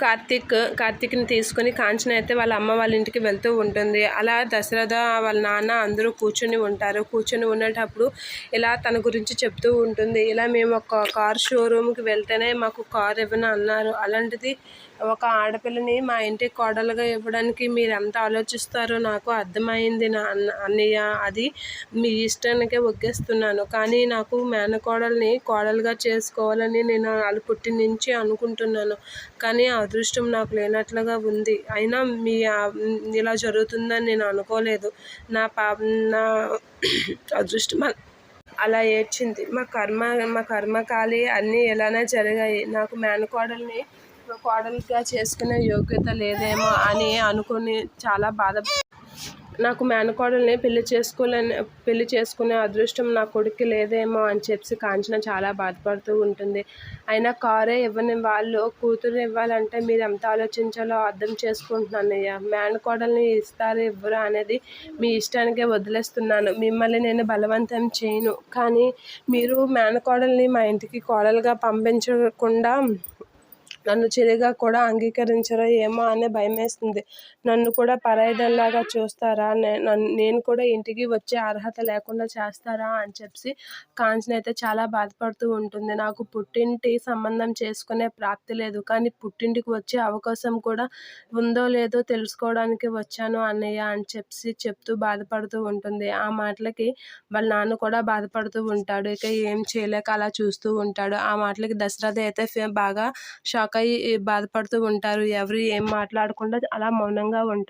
కార్తీక్ని తీసుకొని కాంచన అయితే వాళ్ళ అమ్మ వాళ్ళ ఇంటికి వెళ్తూ ఉంటుంది. అలా దశరథ వాళ్ళ నాన్న అందరూ కూర్చొని ఉంటారు. కూర్చొని ఉండేటప్పుడు ఇలా తన గురించి చెప్తూ ఉంటుంది. ఇలా మేము ఒక కార్ షోరూమ్కి వెళ్తేనే మాకు కార్ ఇవ్వని అన్నారు. అలాంటిది ఒక ఆడపిల్లని మా ఇంటికి కోడలుగా ఇవ్వడానికి మీరు ఎంత ఆలోచిస్తారో నాకు అర్థమైంది అన్నయ్య. అది మీ ఇష్టానికే ఒగ్గేస్తున్నాను. కానీ నాకు మేనకోడల్ని కోడలుగా చేసుకోవాలని నేను వాళ్ళు పుట్టి నుంచి అనుకుంటున్నాను. కానీ ఆ అదృష్టం నాకు లేనట్లుగా ఉంది. అయినా ఇలా జరుగుతుందని నేను అనుకోలేదు. నా అదృష్టం అలా ఏడ్చింది. మా కర్మకాలి అన్నీ ఇలానే జరిగాయి. నాకు మేనకోడల్ని కోడలుగా చేసుకునే యోగ్యత లేదేమో అని అనుకుని చాలా నాకు మేనకోడల్ని పెళ్లి చేసుకునే అదృష్టం నా కొడుక్కి లేదేమో అని చెప్పి కాంచన చాలా బాధపడుతూ ఉంటుంది. అయినా కారే ఇవ్వని వాళ్ళు కూతురు ఇవ్వాలంటే మీరు ఎంత ఆలోచించాలో అర్థం చేసుకుంటున్నానయ్యా. మేనకోడల్ని ఇస్తారు ఇవ్వరు అనేది మీ ఇష్టానికే వదిలేస్తున్నాను. మిమ్మల్ని నేను బలవంతం చేయను. కానీ మీరు మేనకోడల్ని మా ఇంటికి కోడలుగా పంపించకుండా నన్ను చెల్లిగా కూడా అంగీకరించరో ఏమో అనే భయమేస్తుంది. నన్ను కూడా పరాయిదానిలాగా చూస్తారా? నేను కూడా ఇంటికి వచ్చే అర్హత లేకుండా చేస్తారా అని చెప్పి కాంచన అయితే చాలా బాధపడుతూ ఉంటుంది. నాకు పుట్టింటి సంబంధం చేసుకునే ప్రాప్తి లేదు. కానీ పుట్టింటికి వచ్చే అవకాశం కూడా ఉందో లేదో తెలుసుకోవడానికి వచ్చాను అన్నయ్య అని చెప్తూ బాధపడుతూ ఉంటుంది. ఆ మాటలకి వాళ్ళ నాన్న కూడా బాధపడుతూ ఉంటాడు. ఇక ఏం చేయలేక అలా చూస్తూ ఉంటాడు. ఆ మాటలకి దశరథ అయితే బాగా షాక్ అయ్యి బాధపడుతూ ఉంటారు. ఎవరు ఏం మాట్లాడకుండా అలా మౌనంగా ఉంటారు.